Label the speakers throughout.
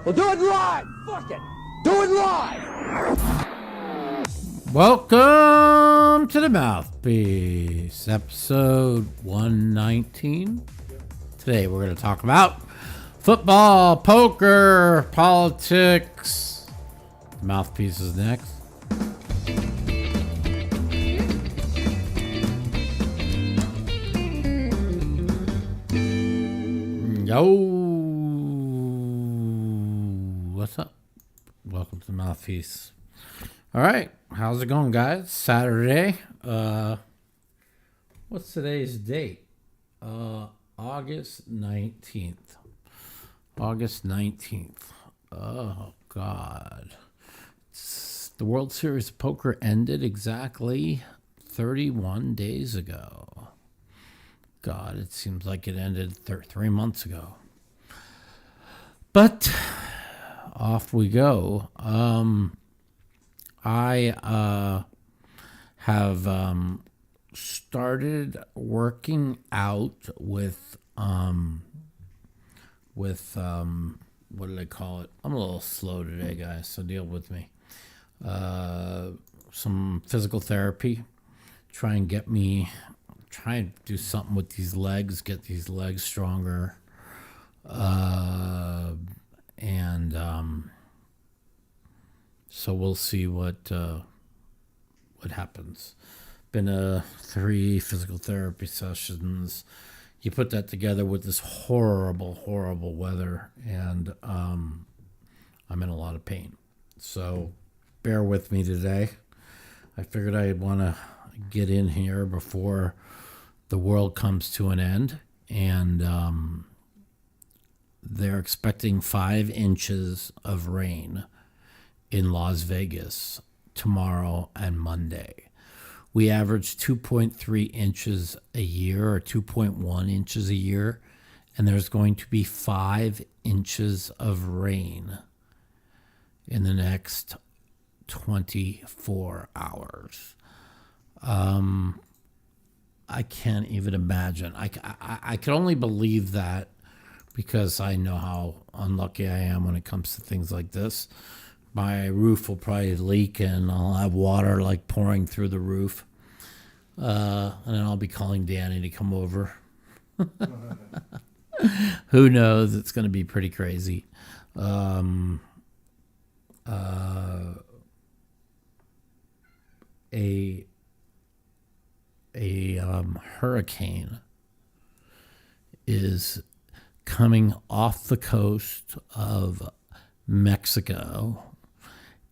Speaker 1: Well, do it live! Fuck it! Do it live!
Speaker 2: Welcome to the Mouthpiece, episode 119. Today we're going to talk about football, poker, politics. Mouthpiece is next. Yo, what's up? Welcome to the Mouthpiece. All right, how's it going, guys? Saturday. What's today's date? August 19th. August 19th. Oh, God. The World Series of Poker ended exactly 31 days ago. God, it seems like it ended 3 months ago. But off we go. I have started working out with what do they call it? I'm a little slow today, guys, so deal with me. Some physical therapy. Try and do something with these legs, get these legs stronger. So we'll see what happens. Been 3 physical therapy sessions. You put that together with this horrible weather, and I'm in a lot of pain. So bear with me today. I figured I'd want to get in here before the world comes to an end, and they're expecting 5 inches of rain in Las Vegas tomorrow and Monday. We average 2.3 inches a year or 2.1 inches a year, and there's going to be 5 inches of rain in the next 24 hours. I can't even imagine. I can only believe that because I know how unlucky I am when it comes to things like this. My roof will probably leak and I'll have water like pouring through the roof. And then I'll be calling Danny to come over. Who knows? It's going to be pretty crazy. Hurricane is coming off the coast of Mexico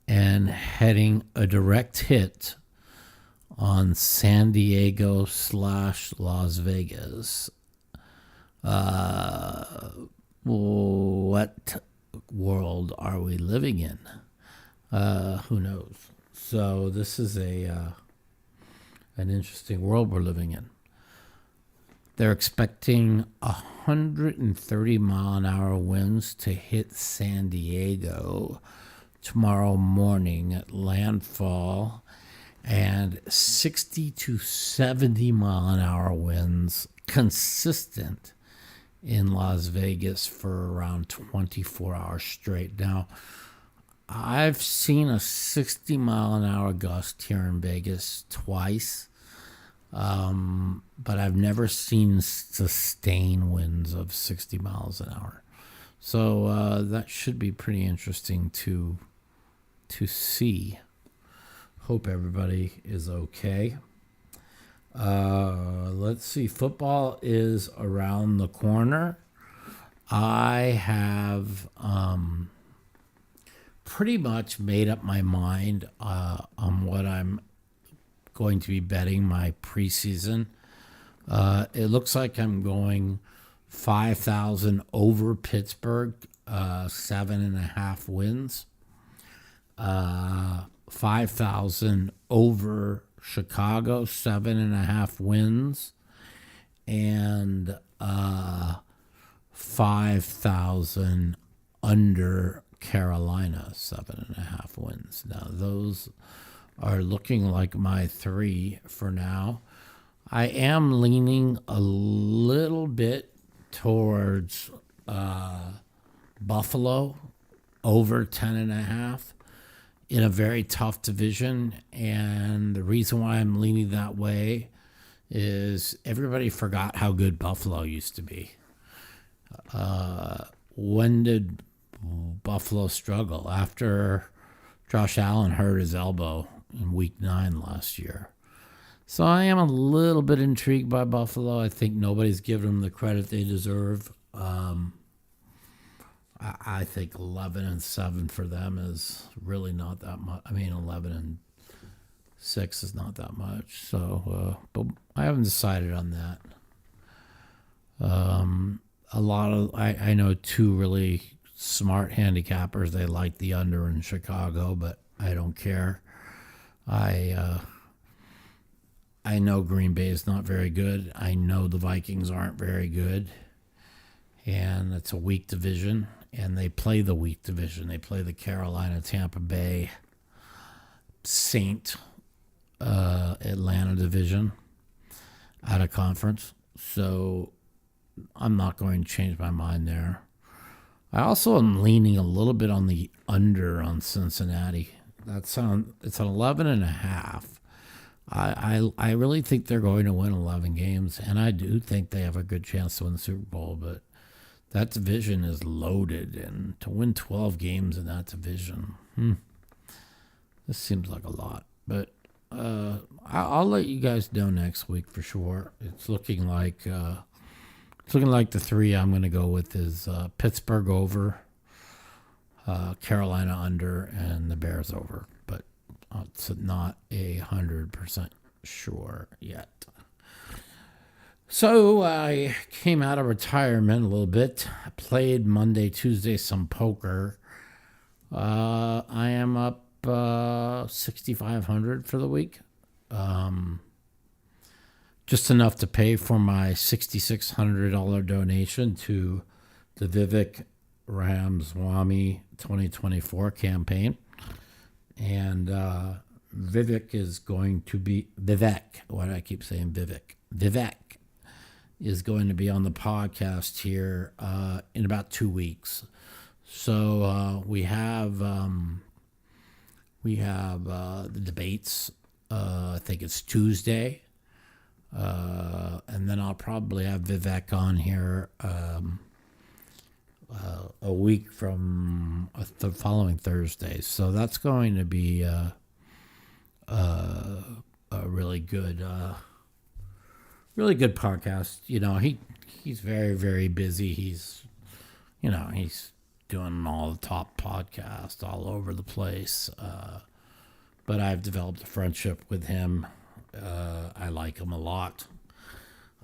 Speaker 2: and heading a direct hit on San Diego / Las Vegas. What world are we living in? Who knows? So this is an interesting world we're living in. They're expecting 130 mile an hour winds to hit San Diego tomorrow morning at landfall, and 60 to 70 mile an hour winds consistent in Las Vegas for around 24 hours straight. Now, I've seen a 60 mile an hour gust here in Vegas twice. But I've never seen sustained winds of 60 miles an hour. So that should be pretty interesting to see. Hope everybody is okay. Let's see. Football is around the corner. I have pretty much made up my mind on what I'm going to be betting my preseason. It looks like I'm going 5,000 over Pittsburgh, 7.5 wins. 5,000 over Chicago, 7.5 wins. And 5,000 under Carolina, 7.5 wins. Now, those are looking like my 3 for now. I am leaning a little bit towards Buffalo over 10.5 in a very tough division. And the reason why I'm leaning that way is everybody forgot how good Buffalo used to be. When did Buffalo struggle? After Josh Allen hurt his elbow in week 9 last year. So I am a little bit intrigued by Buffalo. I think nobody's given them the credit they deserve. I think 11-7 for them is really not that much. I mean, 11-6 is not that much. So, but I haven't decided on that. I know 2 really smart handicappers. They like the under in Chicago, but I don't care. I know Green Bay is not very good. I know the Vikings aren't very good. And it's a weak division. And they play the weak division. They play the Carolina, Tampa Bay, Saint, Atlanta division out of conference. So I'm not going to change my mind there. I also am leaning a little bit on the under on Cincinnati. It's an 11.5. I really think they're going to win 11 games, and I do think they have a good chance to win the Super Bowl, but that division is loaded, and to win 12 games in that division, this seems like a lot. But I'll let you guys know next week for sure. It's looking like the 3 I'm going to go with is Pittsburgh over, Carolina under, and the Bears over. But it's not 100% sure yet. So I came out of retirement a little bit. I played Monday, Tuesday, some poker. I am up 6,500 for the week. Just enough to pay for my $6,600 donation to the Vivek Ramaswamy 2024 campaign. And Vivek is going to be... Vivek. Why do I keep saying Vivek? Vivek is going to be on the podcast here in about 2 weeks. So we have the debates. I think it's Tuesday. And then I'll probably have Vivek on here a week from the following Thursday. So that's going to be a really good podcast. You know, he's very, very busy. He's doing all the top podcasts all over the place. But I've developed a friendship with him. I like him a lot.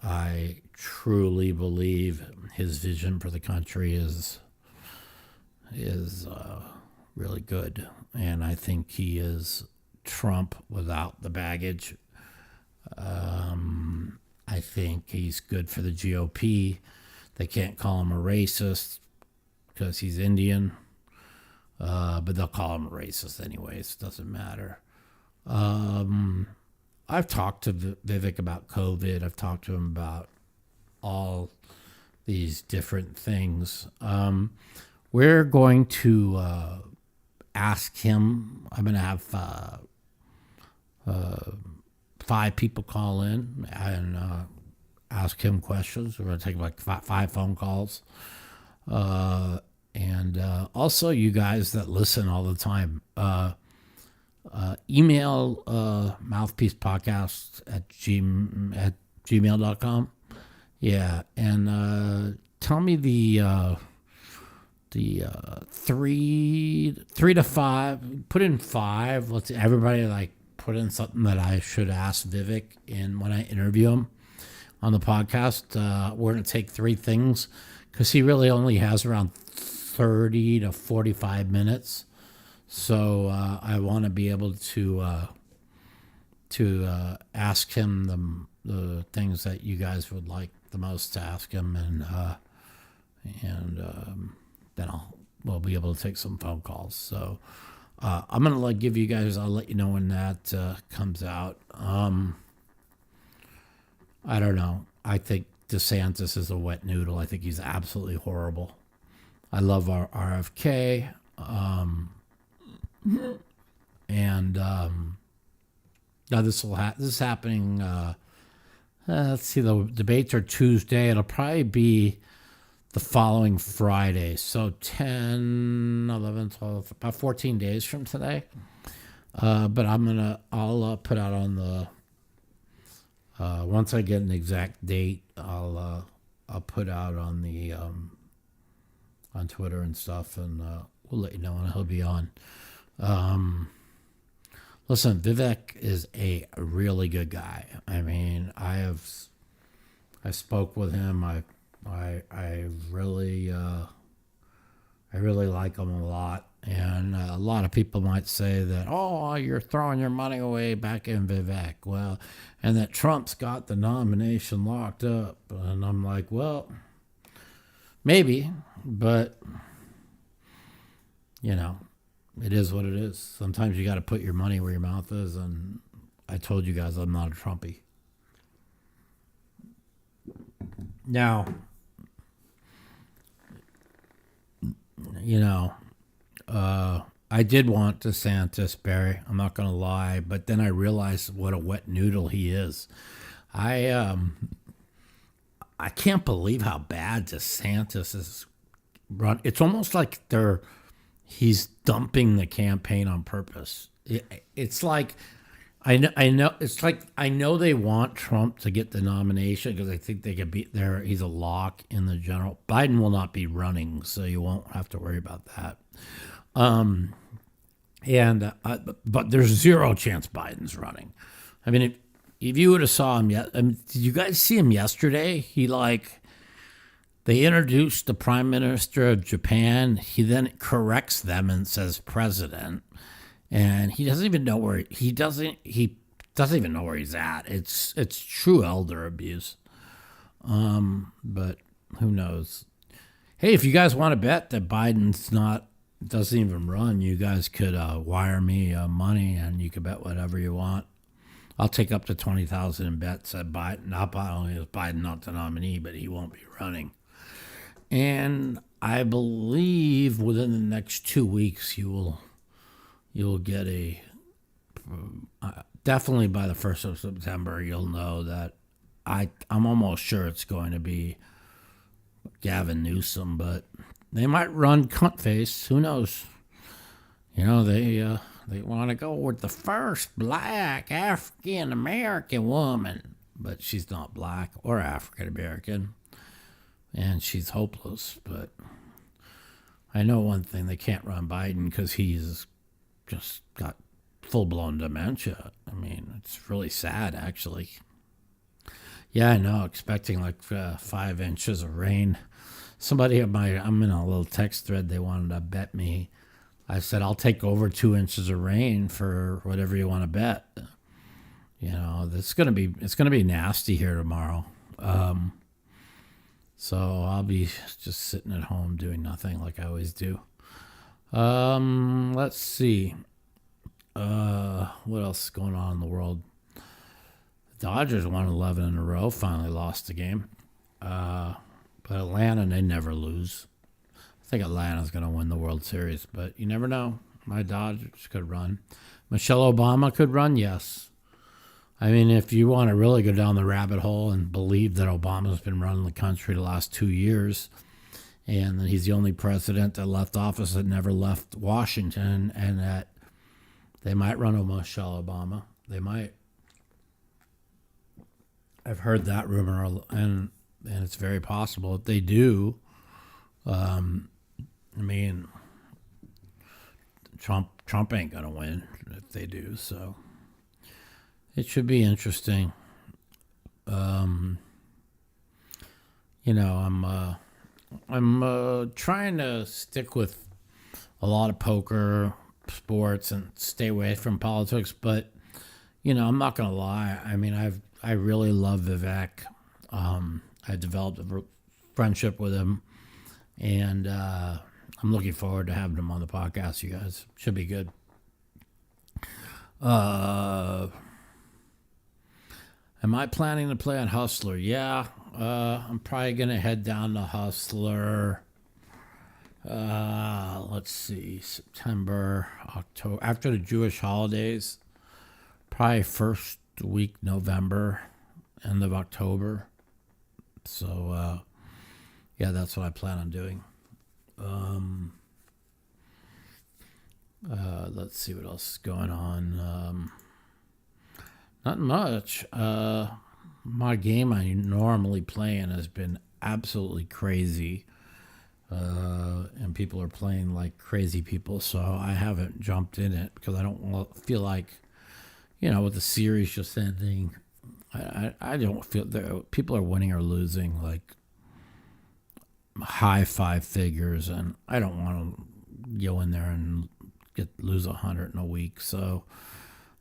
Speaker 2: I truly believe his vision for the country is really good. And I think he is Trump without the baggage. I think he's good for the GOP. They can't call him a racist because he's Indian, but they'll call him a racist anyways. It doesn't matter. I've talked to Vivek about COVID. I've talked to him about all these different things. We're going to ask him. I'm going to have 5 people call in and ask him questions. We're going to take like 5 phone calls. And also you guys that listen all the time, email Mouthpiece Podcast at gmail.com. Yeah, and tell me the 3 to 5. Put in 5. Let's everybody like put in something that I should ask Vivek in when I interview him on the podcast. We're going to take 3 things because he really only has around 30 to 45 minutes. So I want to be able to ask him the things that you guys would like the most to ask him, and then we'll be able to take some phone calls. So I'm gonna give you guys. I'll let you know when that comes out. I don't know. I think DeSantis is a wet noodle. I think he's absolutely horrible. I love our RFK. And now this is happening. Let's see, the debates are Tuesday. It'll probably be the following Friday. So 10, 11, 12, about 14 days from today. But I'll put out on the, once I get an exact date, I'll put out on the, on Twitter and stuff, and we'll let you know when he'll be on. Listen, Vivek is a really good guy. I mean, I spoke with him. I really like him a lot. And a lot of people might say that, oh, you're throwing your money away back in Vivek. Well, and that Trump's got the nomination locked up. And I'm like, well, maybe, but, you know, it is what it is. Sometimes you got to put your money where your mouth is. And I told you guys I'm not a Trumpy. Now, you know, I did want DeSantis, Barry. I'm not going to lie. But then I realized what a wet noodle he is. I can't believe how bad DeSantis is run. It's almost like he's dumping the campaign on purpose. It's like, I know. It's like, I know they want Trump to get the nomination because I think they could be there. He's a lock in the general. Biden will not be running, so you won't have to worry about that. But there's zero chance Biden's running. I mean, if you would have saw him yet, did you guys see him yesterday? They introduced the Prime Minister of Japan. He then corrects them and says president, and he doesn't even know where he doesn't even know where he's at. It's true elder abuse. But who knows? Hey, if you guys want to bet that Biden's doesn't even run, you guys could wire me money, and you could bet whatever you want. I'll take up to 20,000 in bets that Biden, not only is Biden not the nominee, but he won't be running. And I believe within the next 2 weeks you'll get definitely by the 1st of September you'll know that I'm almost sure it's going to be Gavin Newsom, but they might run cuntface. Who knows? You know, they want to go with the first black African American woman, but she's not black or African American. And she's hopeless, but I know one thing, they can't run Biden because he's just got full-blown dementia. I mean, it's really sad, actually. Yeah, I know, expecting like 5 inches of rain. Somebody I'm in a little text thread, they wanted to bet me. I said, I'll take over 2 inches of rain for whatever you want to bet. You know, it's gonna be nasty here tomorrow. So I'll be just sitting at home doing nothing like I always do. Let's see. What else is going on in the world? The Dodgers won 11 in a row, finally lost the game. But Atlanta, they never lose. I think Atlanta's going to win the World Series, but you never know. My Dodgers could run. Michelle Obama could run, yes. I mean, if you want to really go down the rabbit hole and believe that Obama's been running the country the last 2 years and that he's the only president that left office that never left Washington, and that they might run a Michelle Obama. They might. I've heard that rumor, and it's very possible. If they do, I mean, Trump ain't going to win if they do, so it should be interesting. You know, I'm trying to stick with a lot of poker, sports, and stay away from politics. But you know, I'm not gonna lie. I mean, I really love Vivek. I developed a friendship with him, and I'm looking forward to having him on the podcast. You guys should be good. Am I planning to play on Hustler? Yeah, I'm probably going to head down to Hustler. Let let's see, September, October, after the Jewish holidays, probably first week November, end of October. So, yeah, that's what I plan on doing. Let's see what else is going on. Not much. My game I normally play in has been absolutely crazy. And people are playing like crazy people, so I haven't jumped in it because I don't feel like, with the series just ending, I don't feel that people are winning or losing like high five figures, and I don't want to go in there and lose 100 in a week. So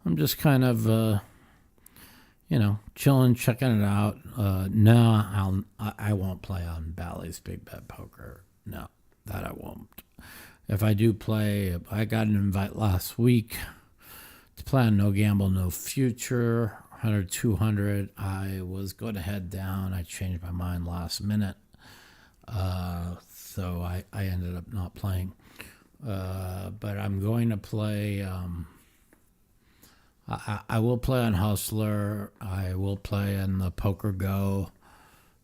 Speaker 2: I'm just kind of chilling, checking it out. No, I won't play on Bally's Big Bet Poker. No, that I won't. If I do play, I got an invite last week to play on No Gamble, No Future, 100, 200. I was going to head down. I changed my mind last minute. So I ended up not playing. But I'm going to play. I will play on Hustler. I will play in the Poker Go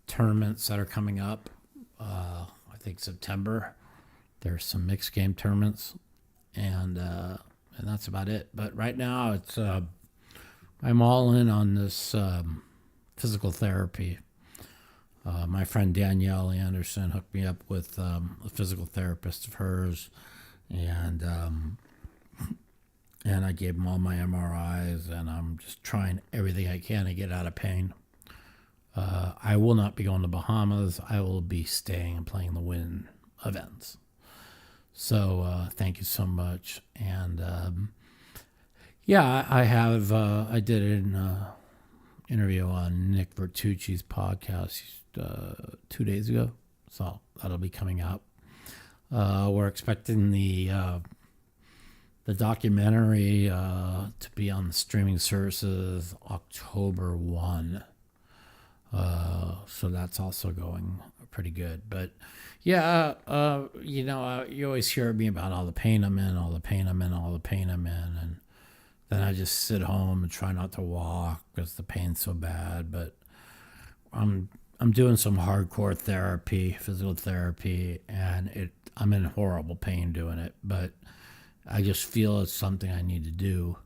Speaker 2: tournaments that are coming up. I think September. There's some mixed game tournaments, and that's about it. But right now, it's I'm all in on this physical therapy. My friend Danielle Anderson hooked me up with a physical therapist of hers, and I gave him all my MRIs, and I'm just trying everything I can to get out of pain. I will not be going to Bahamas. I will be staying and playing the Wynn events. So thank you so much. And I did an interview on Nick Bertucci's podcast 2 days ago. So that'll be coming out. We're expecting the documentary to be on the streaming services October 1. So that's also going pretty good. But yeah, you always hear me about all the pain I'm in, and then I just sit home and try not to walk because the pain's so bad. But I'm doing some hardcore therapy, physical therapy, and I'm in horrible pain doing it. But I just feel it's something I need to do,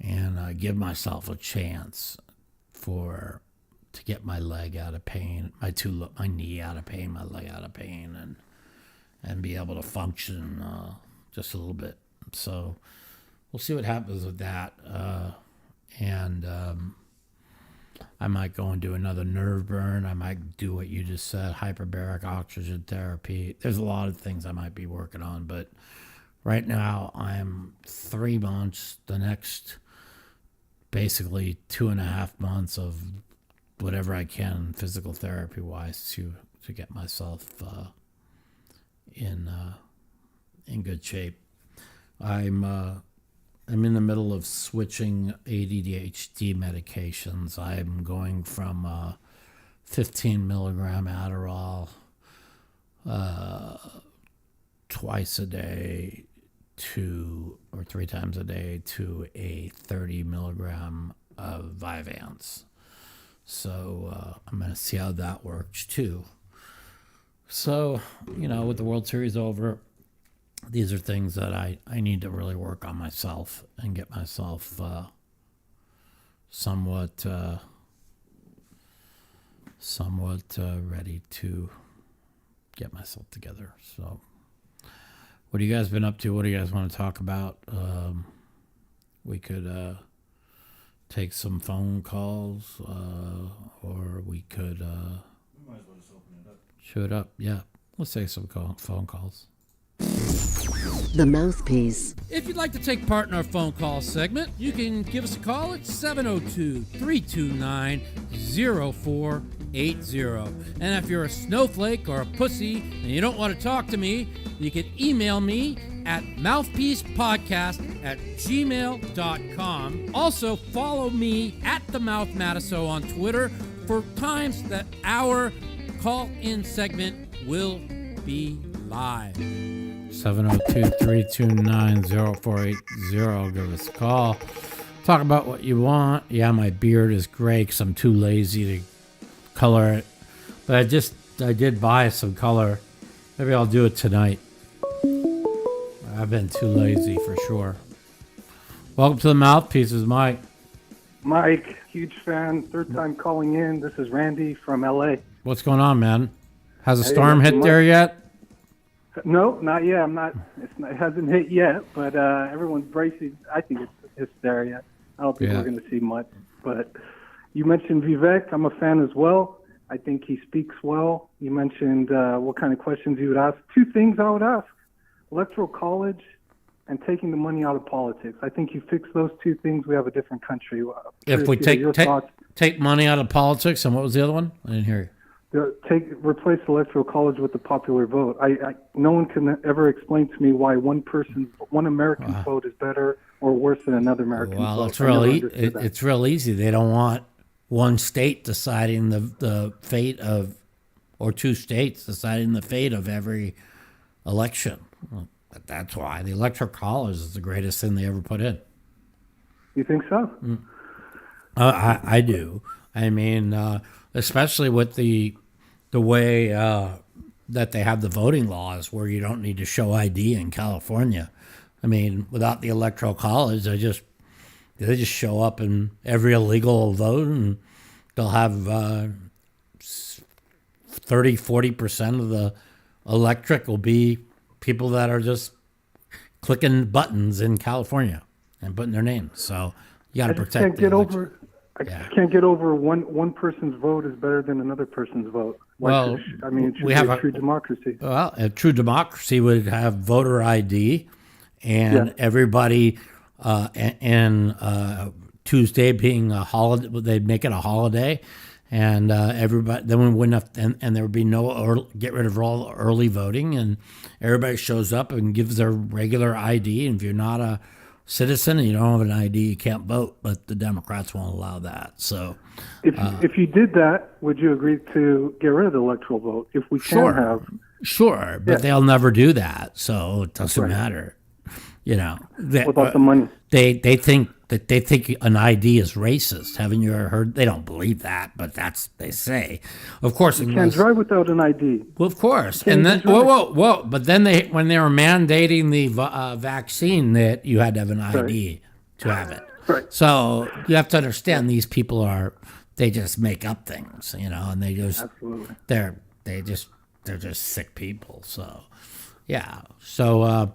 Speaker 2: and give myself a chance to get my leg out of pain, my knee out of pain, my leg out of pain, and be able to function just a little bit. So we'll see what happens with that. I might go and do another nerve burn. I might do what you just said, hyperbaric oxygen therapy. There's a lot of things I might be working on, but right now I'm 3 months, the next basically 2.5 months of whatever I can physical therapy wise to get myself in good shape. I'm in the middle of switching ADHD medications. I'm going from 15 milligram Adderall twice a day or 3 times a day to a 30 milligram of Vyvanse. So I'm going to see how that works too. So, with the World Series over, these are things that I need to really work on myself and get myself somewhat ready to get myself together. So what have you guys been up to? What do you guys want to talk about? We could take some phone calls, or we could
Speaker 3: We might as well just open it up.
Speaker 2: show it up. Yeah, let's take some phone calls.
Speaker 4: The Mouthpiece.
Speaker 5: If you'd like to take part in our phone call segment, you can give us a call at 702-329-0480. And if you're a snowflake or a pussy and you don't want to talk to me, you can email me at mouthpiecepodcast@gmail.com. Also, follow me at the Mouth Matiso on Twitter for times that our call-in segment will be live.
Speaker 2: 702-329-0480. Give us a call. Talk about what you want. Yeah, my beard is gray because I'm too lazy to color it. But I did buy some color. Maybe I'll do it tonight. I've been too lazy for sure. Welcome to the Mouthpieces, Mike.
Speaker 6: Mike, huge fan. Third time calling in. This is Randy from LA.
Speaker 2: What's going on, man? Has a storm hit there yet?
Speaker 6: No, not yet. It hasn't hit yet, but everyone's bracing. I think it's hysteria. I don't think we're going to see much. But you mentioned Vivek. I'm a fan as well. I think he speaks well. You mentioned what kind of questions you would ask. Two things I would ask: electoral college and taking the money out of politics. I think you fix those two things, we have a different country.
Speaker 2: If we take money out of politics, and what was the other one? I didn't hear you.
Speaker 6: Replace electoral college with the popular vote. No one can ever explain to me why one American vote is better or worse than another American vote.
Speaker 2: Well, it's real easy. They don't want one state deciding the fate of, or two states deciding the fate of every election. That's why the electoral college is the greatest thing they ever put in.
Speaker 6: You think so?
Speaker 2: I do. I mean, especially with the way that they have the voting laws, where you don't need to show ID in California. I mean, without the electoral college, they just show up in every illegal vote, and they'll have 30-40% of the electorate will be people that are just clicking buttons in California and putting their names. So you got to protect.
Speaker 6: I just can't get over one person's vote is better than another person's vote. It should be a true democracy.
Speaker 2: Well, a true democracy would have voter ID, and everybody, and Tuesday being a holiday, they'd make it a holiday. And everybody, then we wouldn't have, and there would be get rid of all early voting, and everybody shows up and gives their regular ID. And if you're not a citizen and you don't have an ID, you can't vote. But the Democrats won't allow that. So,
Speaker 6: if you did that, would you agree to get rid of the electoral vote? If we can have,
Speaker 2: but they'll never do that, so it doesn't matter. What
Speaker 6: about the money?
Speaker 2: They think an ID is racist. Haven't you ever heard? They don't believe that, but they say. Of course,
Speaker 6: you can't drive without an ID.
Speaker 2: Well, of course. And then whoa! But then when they were mandating the vaccine, that you had to have an ID to have it.
Speaker 6: Right.
Speaker 2: So you have to understand these people they just make up things, and they just
Speaker 6: absolutely
Speaker 2: they're just sick people. So yeah. So.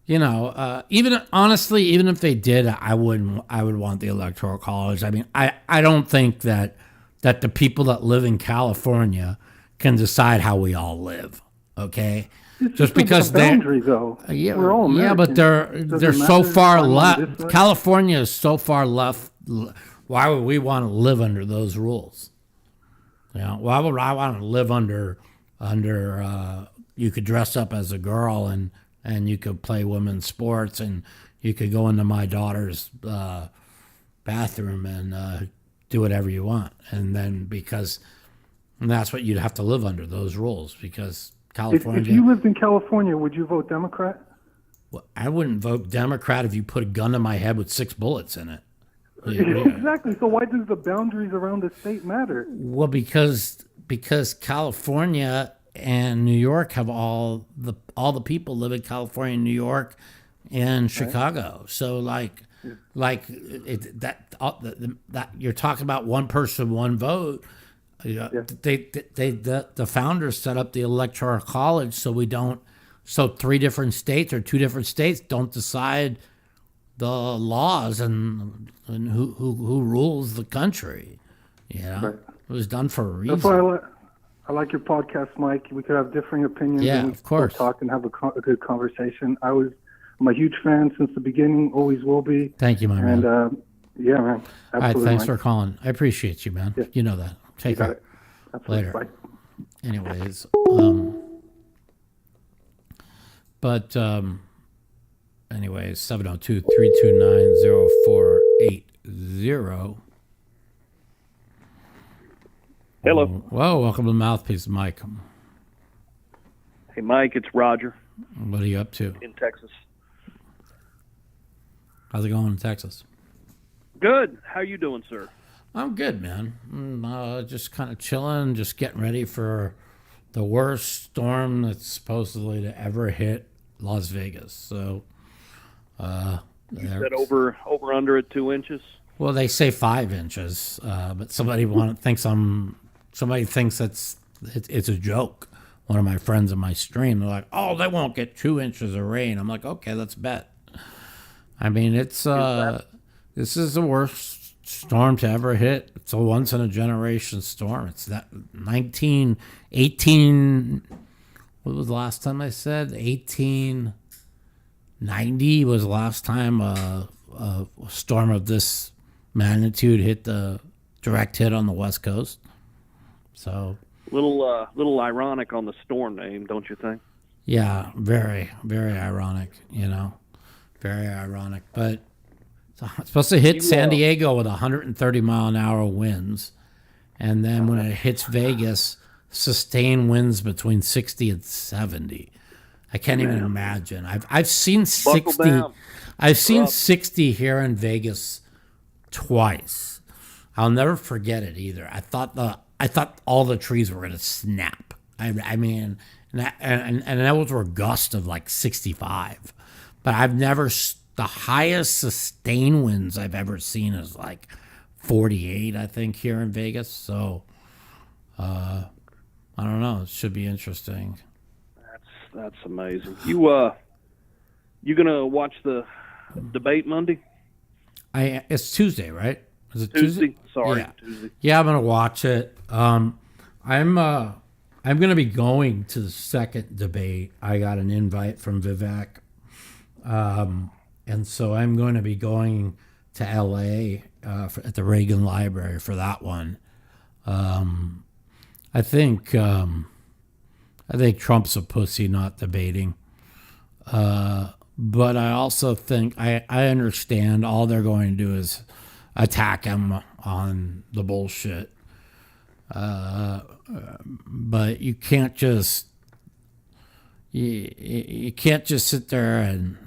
Speaker 2: Even honestly, even if they did, I would want the electoral college. I mean, I don't think that the people that live in California can decide how we all live. Okay, just because they're
Speaker 6: we're all Americans.
Speaker 2: Yeah, but they're so far left. California is so far left. Why would we want to live under those rules? Why would I want to live under? You could dress up as a girl and you could play women's sports, and you could go into my daughter's bathroom and do whatever you want. And then and that's what you'd have to live under, those rules, because California.
Speaker 6: If you lived in California, would you vote Democrat?
Speaker 2: Well, I wouldn't vote Democrat if you put a gun to my head with 6 bullets in it.
Speaker 6: Exactly. So why does the boundaries around the state matter?
Speaker 2: Well, because California and New York have all the people live in California, and New York, and Chicago. Right. So that you're talking about one person, one vote. The founders set up the electoral college so 3 different states or 2 different states don't decide the laws and who rules the country. Right. It was done for a reason.
Speaker 6: That's why I like your podcast, Mike. We could have differing opinions.
Speaker 2: Yeah,
Speaker 6: and
Speaker 2: of course.
Speaker 6: Talk and have a good conversation. I'm a huge fan since the beginning. Always will be.
Speaker 2: Thank you, my man.
Speaker 6: And yeah, man. Absolutely,
Speaker 2: all right, thanks
Speaker 6: Mike.
Speaker 2: for calling. I appreciate you, man.
Speaker 6: Yeah.
Speaker 2: You know that. Take care.
Speaker 6: It. Absolutely.
Speaker 2: Later.
Speaker 6: Bye.
Speaker 2: Anyways, anyways, 702-329-0480.
Speaker 7: Hello.
Speaker 2: Whoa, welcome to Mouthpiece, Mike.
Speaker 7: Hey, Mike, it's Roger.
Speaker 2: What are you up to?
Speaker 7: in Texas.
Speaker 2: How's it going in Texas?
Speaker 7: Good. How you doing, sir?
Speaker 2: I'm good, man. Just kind of chilling, just getting ready for the worst storm that's supposedly to ever hit Las Vegas. So,
Speaker 7: You said over under at 2 inches.
Speaker 2: well, they say 5 inches, but somebody thinks it's a joke. One of my friends in my stream, they're like, "Oh, they won't get 2 inches of rain." I'm like, "Okay, let's bet." I mean, it's this is the worst storm to ever hit. It's a once in a generation storm. It's that 1918. What was the last time I said? 1890 was the last time a storm of this magnitude hit the direct hit on the West Coast. So.
Speaker 7: Little ironic on the storm name, don't you think?
Speaker 2: Yeah, very, very ironic, very ironic. But it's supposed to hit San Diego with 130 mile an hour winds. And then when it hits Vegas, sustained winds between 60 and 70. I can't even imagine. I've seen 60. I've seen 60 here in Vegas twice. I'll never forget it either. I thought all the trees were going to snap. I mean, and those were gusts of like 65. But I've never, the highest sustained winds I've ever seen is like 48, I think, here in Vegas. So, I don't know. It should be interesting.
Speaker 7: That's amazing. You gonna watch the debate Monday?
Speaker 2: It's Tuesday, right? Is it
Speaker 7: Tuesday? Sorry,
Speaker 2: yeah.
Speaker 7: Tuesday.
Speaker 2: Yeah, I'm gonna watch it. I'm gonna be going to the second debate. I got an invite from Vivek, and so I'm going to be going to LA at the Reagan Library for that one. I think Trump's a pussy not debating. But I also think I understand all they're going to do is attack him on the bullshit. But you can't just you can't just sit there and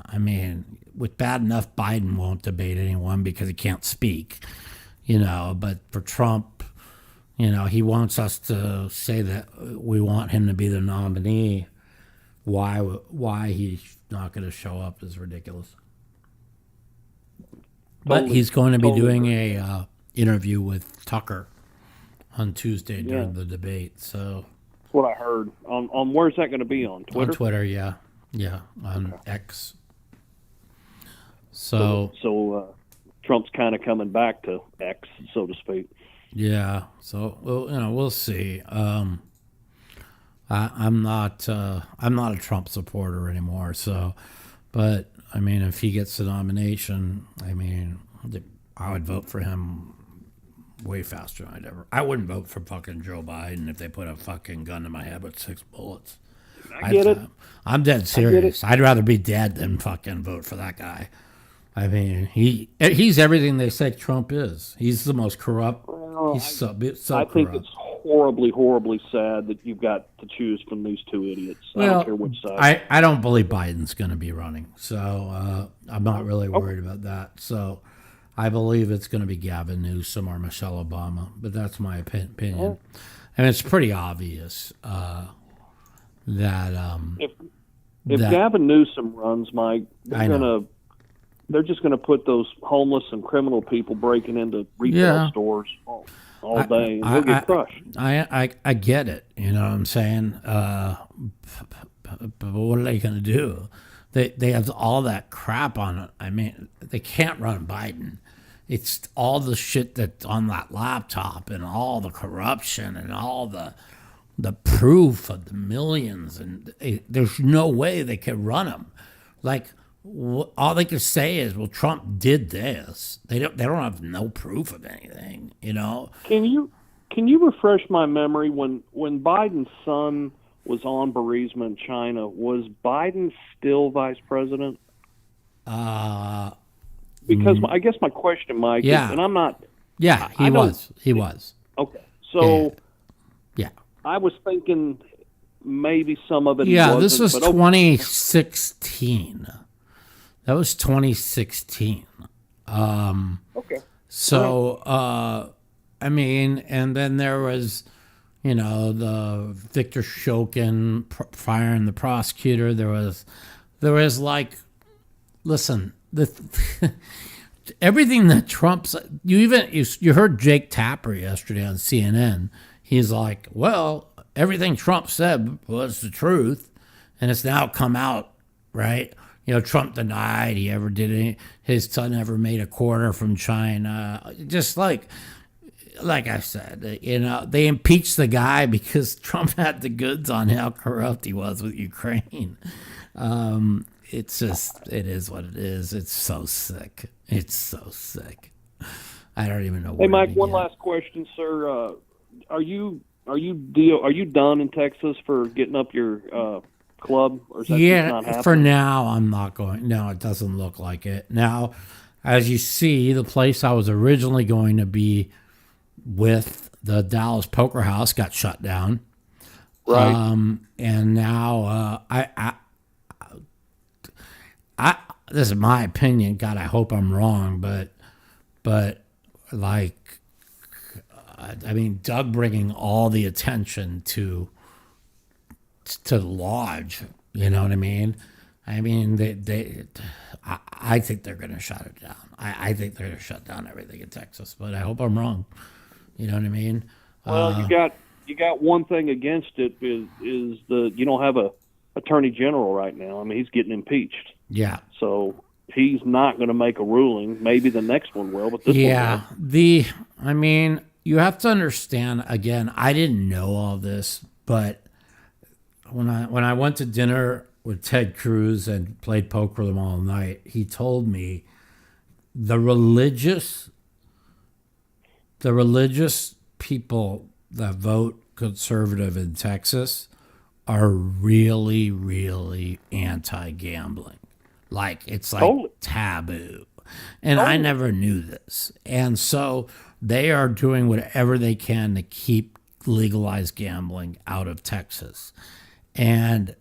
Speaker 2: I mean, with bad enough, Biden won't debate anyone because he can't speak. But for Trump, he wants us to say that we want him to be the nominee. Why he's not going to show up is ridiculous. But he's going to be doing a interview with Tucker on Tuesday during the debate. So
Speaker 7: that's what I heard. On where's that going to be on Twitter?
Speaker 2: On Twitter, yeah, on X. So
Speaker 7: Trump's kind of coming back to X, so to speak.
Speaker 2: Yeah. So we'll see. I'm not a Trump supporter anymore. So, but I mean, if he gets the nomination, I mean, I would vote for him way faster than I'd ever. I wouldn't vote for fucking Joe Biden if they put a fucking gun to my head with 6 bullets.
Speaker 7: I get it.
Speaker 2: I'm dead serious. I'd rather be dead than fucking vote for that guy. I mean, he's everything they say Trump is. He's the most corrupt. He's so
Speaker 7: I
Speaker 2: corrupt.
Speaker 7: think it's horribly sad that you've got to choose from these two idiots. I don't care which side.
Speaker 2: I don't believe Biden's going to be running, so I'm not really worried about that. So I believe it's going to be Gavin Newsom or Michelle Obama, but that's my opinion. And it's pretty obvious that
Speaker 7: if Gavin Newsom runs, Mike, they're just going to put those homeless and criminal people breaking into retail stores all day, and they'll get crushed.
Speaker 2: I get it. You know what I'm saying? But what are they going to do? They have all that crap on it. I mean, they can't run Biden. It's all the shit that's on that laptop and all the corruption and all the proof of the millions. And there's no way they can run him. Like, all they can say is, well, Trump did this. They don't have no proof of anything, Can you refresh my memory when Biden's son was on bereavement in China, was Biden still vice president? Because
Speaker 7: I guess my question, Mike, is, and I'm not.
Speaker 2: Yeah, he was.
Speaker 7: Okay, so
Speaker 2: yeah,
Speaker 7: I was thinking maybe some of it.
Speaker 2: Yeah, this was
Speaker 7: but
Speaker 2: 2016. That was 2016.
Speaker 7: Okay.
Speaker 2: So, I mean, and then there was, the Victor Shokin firing the prosecutor. There was like, listen, everything that Trump's. You heard Jake Tapper yesterday on CNN. He's like, well, everything Trump said was the truth, and it's now come out, right? Trump denied he ever did it. His son ever made a quarter from China. Just like I said, they impeached the guy because Trump had the goods on how corrupt he was with Ukraine. It is what it is. It's so sick. It's so sick. I don't even know.
Speaker 7: Hey, Mike, one last question, sir. Are you done in Texas for getting up your club? Or is that just not happening?
Speaker 2: For now, I'm not going. No, it doesn't look like it. Now, as you see, the place I was originally going to be with, the Dallas Poker House, got shut down.
Speaker 7: Right.
Speaker 2: And now I this is my opinion. God, I hope I'm wrong, but like, I mean, Doug bringing all the attention to the lodge. You know what I mean? I mean, I think they're going to shut it down. I think they're going to shut down everything in Texas, but I hope I'm wrong. You know what I mean?
Speaker 7: Well, you got one thing against it is you don't have a attorney general right now. I mean, he's getting impeached.
Speaker 2: Yeah.
Speaker 7: So he's not going to make a ruling. Maybe the next one will, but this one
Speaker 2: will. I mean, you have to understand, again, I didn't know all this, but when I went to dinner with Ted Cruz and played poker with him all night, he told me the religious people that vote conservative in Texas are really, really anti-gambling. Like, it's like
Speaker 7: Totally.
Speaker 2: taboo. And I never knew this. And so they are doing whatever they can to keep legalized gambling out of Texas. And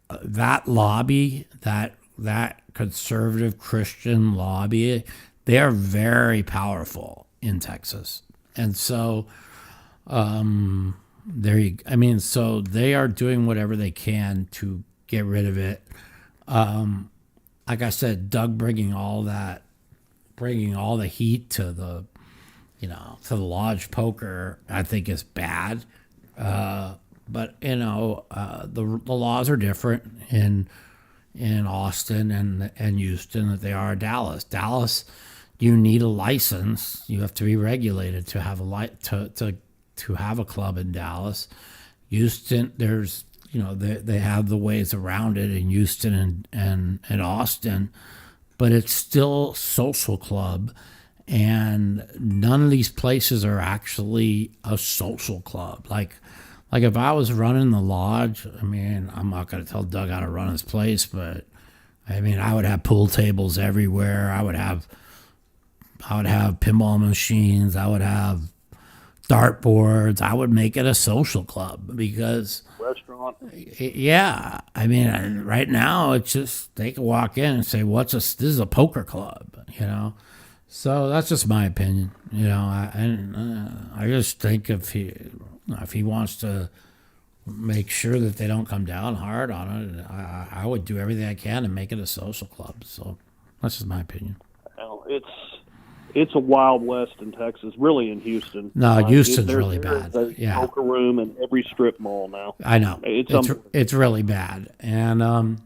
Speaker 2: that lobby, that conservative Christian lobby, they are very powerful in Texas. And so so they are doing whatever they can to get rid of it. Like I said, Doug bringing all the heat to the lodge poker, I think is bad. But the laws are different in Austin and Houston that they are in Dallas. Dallas, you need a license. You have to be regulated to have to have a club in Dallas. Houston, there's they have the ways around it in Houston and Austin, but it's still social club, and none of these places are actually a social club. Like if I was running the lodge, I mean, I'm not going to tell Doug how to run his place, but I mean, I would have pool tables everywhere. I would have pinball machines. I would have dartboards. I would make it a social club because
Speaker 7: restaurant.
Speaker 2: Yeah, I mean, right now it's just they can walk in and say, This is a poker club," So that's just my opinion. I just think if he wants to make sure that they don't come down hard on it, I would do everything I can to make it a social club. So that's just my opinion.
Speaker 7: Well, it's a wild west in Texas, really in Houston.
Speaker 2: No, Houston's really bad.
Speaker 7: There's a
Speaker 2: yeah,
Speaker 7: poker room in every strip mall now.
Speaker 2: I know. It's really bad. And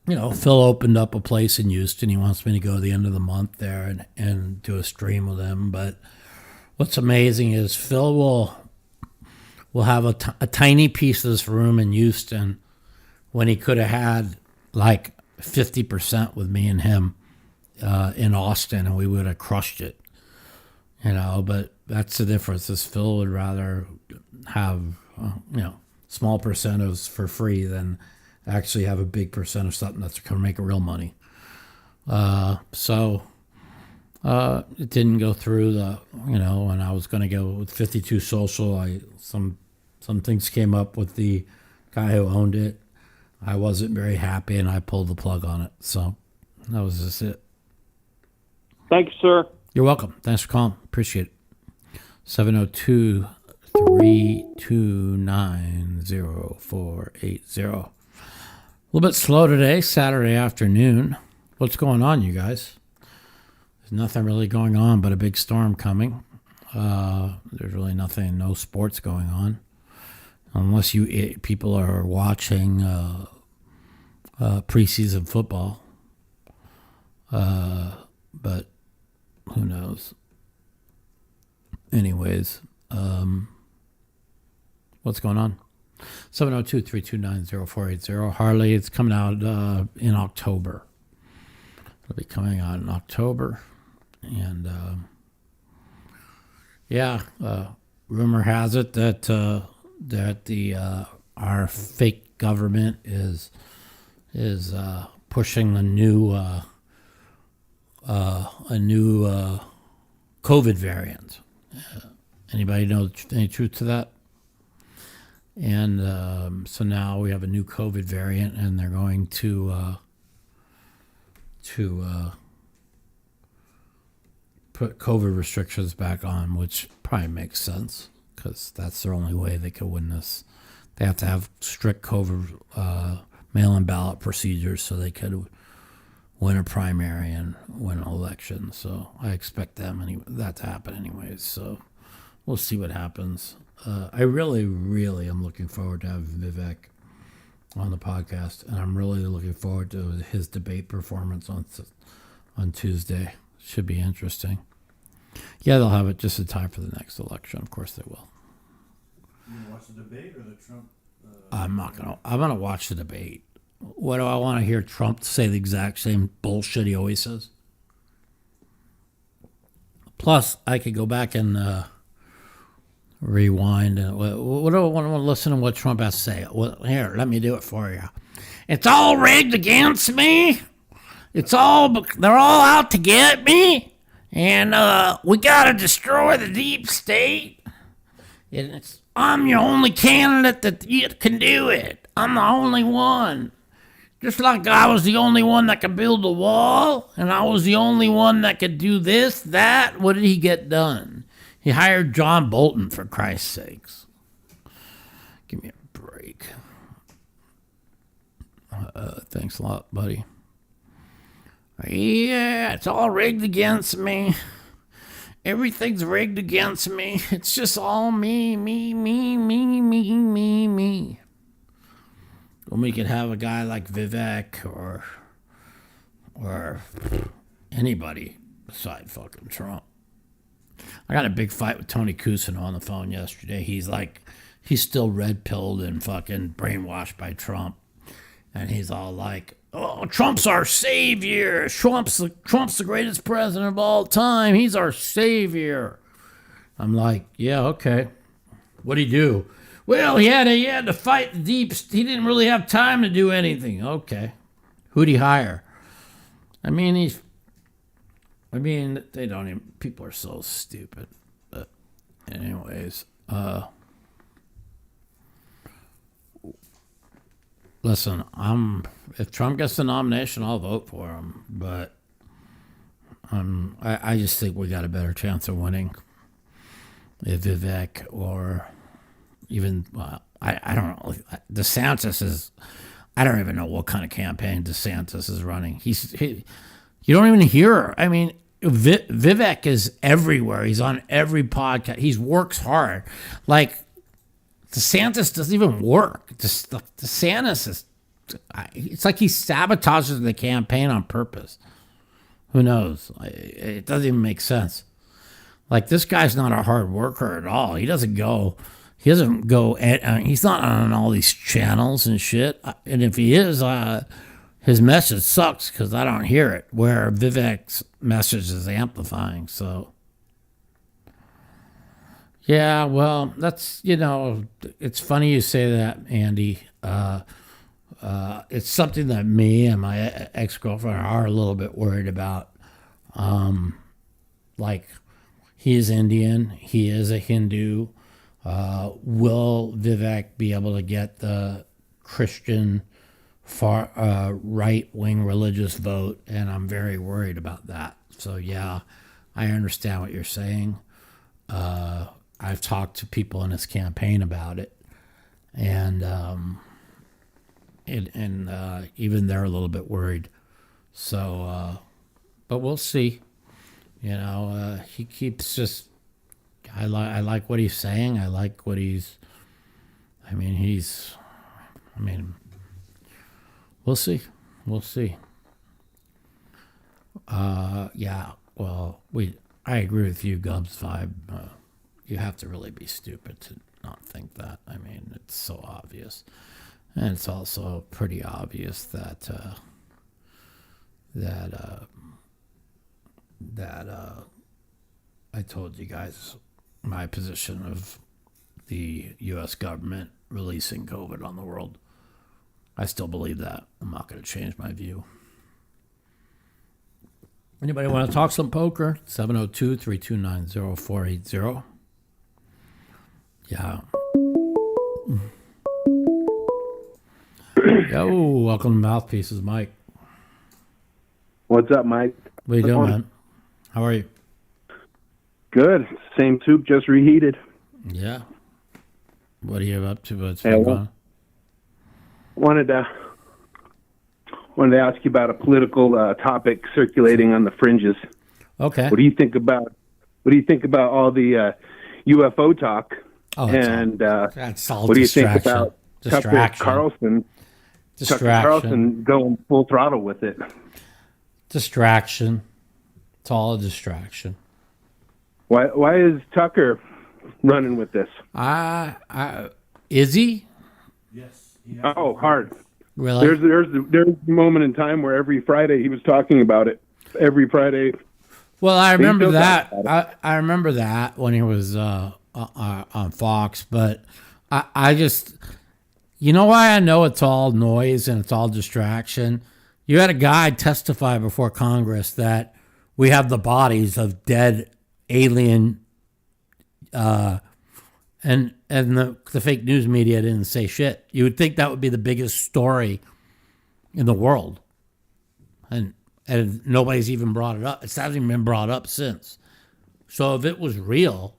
Speaker 2: Phil opened up a place in Houston. He wants me to go at the end of the month there and do a stream with him. But what's amazing is Phil will have a tiny piece of this room in Houston when he could have had like 50% with me and him in Austin, and we would have crushed it. But that's the difference. Is Phil would rather have small percentages for free than actually have a big percent of something that's going to make real money. So it didn't go through when I was going to go with 52 Social. Some Some things came up with the guy who owned it. I wasn't very happy, and I pulled the plug on it. So that was just it.
Speaker 7: Thank you, sir.
Speaker 2: You're welcome. Thanks for calling. Appreciate it. 702-329-0480. A little bit slow today, Saturday afternoon. What's going on, you guys? There's nothing really going on but a big storm coming. There's really nothing, no sports going on. Unless people are watching preseason football. But who knows? Anyways, what's going on? 702-329-0480. Harley, it's coming out in October. It'll be coming out in October. And, rumor has it that our fake government is pushing a new COVID variant. Anybody know any truth to that? And so now we have a new COVID variant, and they're going to put COVID restrictions back on, which probably makes sense because that's their only way they could win this. They have to have strict COVID mail-in ballot procedures so they could win a primary and win an election. So I expect that to happen anyways. So we'll see what happens. I really, really am looking forward to having Vivek on the podcast, and I'm really looking forward to his debate performance on Tuesday. Should be interesting. Yeah, they'll have it just in time for the next election. Of course they will.
Speaker 3: You gonna watch the debate or the Trump?
Speaker 2: I'm gonna watch the debate. What do I want to hear Trump say the exact same bullshit he always says? Plus, I could go back and rewind. What do I want to listen to what Trump has to say? Well, here, let me do it for you. It's all rigged against me. They're all out to get me. And we got to destroy the deep state. And I'm the only candidate that can do it. I'm the only one. Just like I was the only one that could build a wall, and I was the only one that could do this, that. What did he get done? He hired John Bolton, for Christ's sakes. Give me a break. Thanks a lot, buddy. Yeah, it's all rigged against me. Everything's rigged against me. It's just all me. When we could have a guy like Vivek or anybody beside fucking Trump. I got a big fight with Tony Kusin on the phone yesterday. He's still red-pilled and fucking brainwashed by Trump. And he's all like, oh, Trump's our savior. Trump's the greatest president of all time. He's our savior. I'm like, yeah, okay. What'd he do? Well, he had to fight the deep. He didn't really have time to do anything. Okay. Who'd he hire? I mean, they don't even, people are so stupid. But anyways, listen, if Trump gets the nomination, I'll vote for him. But I just think we got a better chance of winning if Vivek or even, I don't know. DeSantis is, I don't even know what kind of campaign DeSantis is running. You don't even hear, I mean, Vivek is everywhere. He's on every podcast. He works hard. Like, DeSantis doesn't even work. DeSantis is, it's like he sabotages the campaign on purpose. Who knows? It doesn't even make sense. Like, this guy's not a hard worker at all. He doesn't go, he's not on all these channels and shit. And if he is, his message sucks because I don't hear it, where Vivek's message is amplifying. So, yeah, well, that's, it's funny you say that, Andy. It's something that me and my ex-girlfriend are a little bit worried about. Like, he is Indian. He is a Hindu. Will Vivek be able to get the Christian far right-wing religious vote? And I'm very worried about that. So yeah, I understand what you're saying. I've talked to people in his campaign about it, and even they're a little bit worried. So, but we'll see. He keeps just. I like what he's saying. I like what he's. We'll see. We'll see. Yeah. Well, I agree with you, Gubs Vibe. You have to really be stupid to not think that. I mean, it's so obvious, and it's also pretty obvious that I told you guys my position of the U.S. government releasing COVID on the world. I still believe that. I'm not going to change my view. Anybody want to talk some poker? 702-329-0480. Yeah. Yo, welcome to Mouthpieces, Mike.
Speaker 8: What's up, Mike?
Speaker 2: What are you doing, man? How are you?
Speaker 8: Good. Same soup, just reheated.
Speaker 2: Yeah. What are you up to? What's been going on?
Speaker 8: Wanted to ask you about a political topic circulating on the fringes.
Speaker 2: Okay.
Speaker 8: What do you think about all the UFO talk?
Speaker 2: That's all
Speaker 8: what do you
Speaker 2: distraction.
Speaker 8: think about
Speaker 2: distraction.
Speaker 8: Tucker Carlson?
Speaker 2: Distraction.
Speaker 8: Tucker Carlson going full throttle with it.
Speaker 2: Distraction. It's all a distraction.
Speaker 8: Why is Tucker running with this?
Speaker 2: Is he?
Speaker 3: Yes.
Speaker 8: Oh, hard.
Speaker 2: Really?
Speaker 8: There's a moment in time where every Friday he was talking about it. Every Friday.
Speaker 2: Well, I remember that. I remember that when he was on Fox, but I just, you know why I know it's all noise and it's all distraction? You had a guy testify before Congress that we have the bodies of dead alien, and the fake news media didn't say shit. You would think that would be the biggest story in the world, and nobody's even brought it up. It hasn't even been brought up since. So if it was real,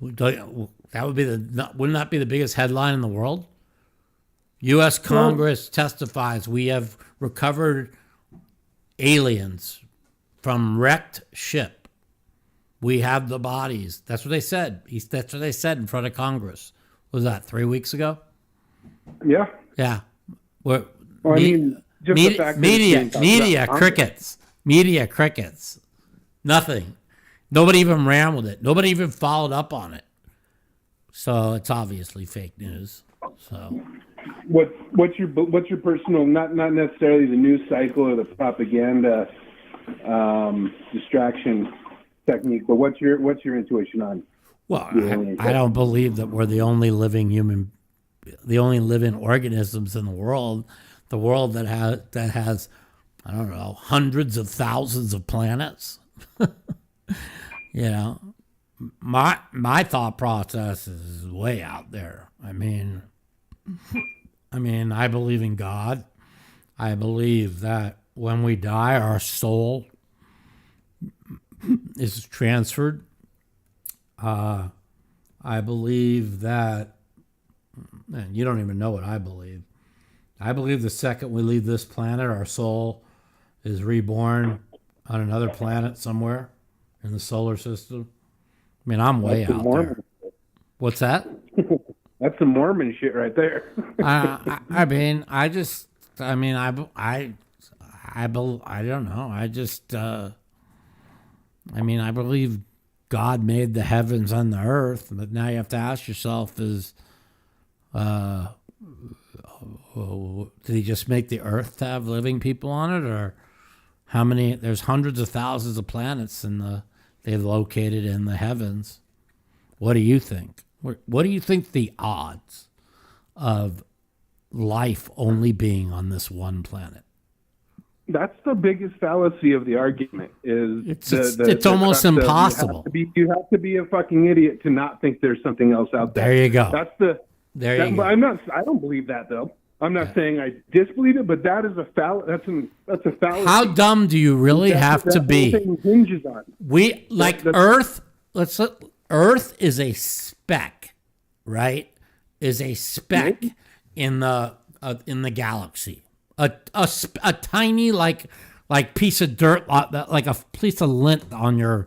Speaker 2: that would be wouldn't that be the biggest headline in the world? U.S. Congress testifies we have recovered aliens from wrecked ship. We have the bodies. That's what they said. That's what they said in front of Congress. Was that 3 weeks ago?
Speaker 8: Yeah.
Speaker 2: Yeah.
Speaker 8: Media
Speaker 2: crickets. Media crickets. Nothing. Nobody even ran with it. Nobody even followed up on it. So it's obviously fake news. So
Speaker 8: what's your personal, not necessarily the news cycle or the propaganda distraction technique, but what's your intuition on?
Speaker 2: Well, I don't believe that we're the only living organisms in the world that has I don't know, hundreds of thousands of planets. My thought process is way out there. I mean, I believe in God. I believe that when we die, our soul is transferred. I believe that, man, you don't even know what I believe. I believe the second we leave this planet, our soul is reborn on another planet somewhere in the solar system. I mean, I'm way out there. What's that?
Speaker 8: That's some Mormon shit right there.
Speaker 2: I don't know. I believe God made the heavens and the earth, but now you have to ask yourself: did He just make the earth to have living people on it, or how many? There's hundreds of thousands of planets they've located in the heavens. What do you think? What do you think the odds of life only being on this one planet?
Speaker 8: That's the biggest fallacy of the argument.
Speaker 2: It's almost impossible.
Speaker 8: You have to be a fucking idiot to not think there's something else out there.
Speaker 2: There you go.
Speaker 8: There you go. I don't believe that though. I'm not saying I disbelieve it, but that is a fallacy.
Speaker 2: How dumb do you really have to be?
Speaker 8: Thing hinges on.
Speaker 2: Earth. Earth is a speck, right? Is a speck in the galaxy. A tiny like piece of dirt, like a piece of lint on your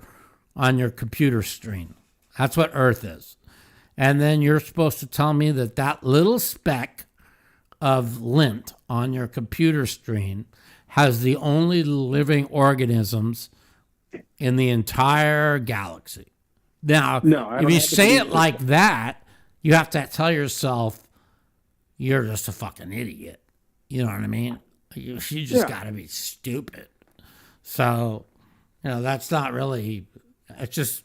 Speaker 2: computer screen. That's what Earth is. And then you're supposed to tell me that little speck of lint on your computer screen has the only living organisms in the entire galaxy. Now, if you say it like that, you have to tell yourself you're just a fucking idiot. You know what I mean? You just got to be stupid. So, that's not really. It's just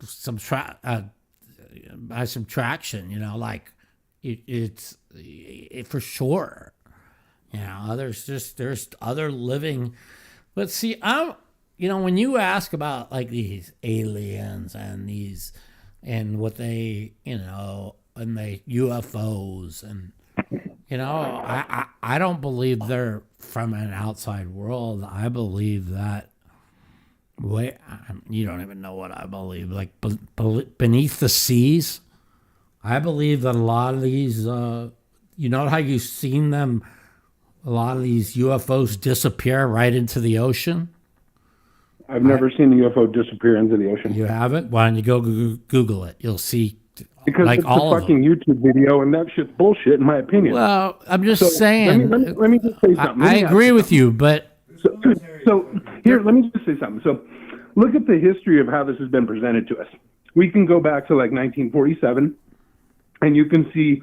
Speaker 2: by subtraction. It's for sure. There's other living. But see, when you ask about like these aliens and what they, and the UFOs and, I don't believe they're from an outside world. I believe that. Wait, you don't even know what I believe. Like beneath the seas, I believe that a lot of these, how you've seen them, a lot of these UFOs disappear right into the ocean.
Speaker 8: I've never seen a UFO disappear into the ocean.
Speaker 2: You haven't? Why don't you go Google it? You'll see.
Speaker 8: Because it's a fucking YouTube video, and that shit's bullshit, in my opinion.
Speaker 2: Well, I'm just saying.
Speaker 8: Let me just say something.
Speaker 2: I agree with you, but.
Speaker 8: So here, let me just say something. So look at the history of how this has been presented to us. We can go back to like 1947, and you can see,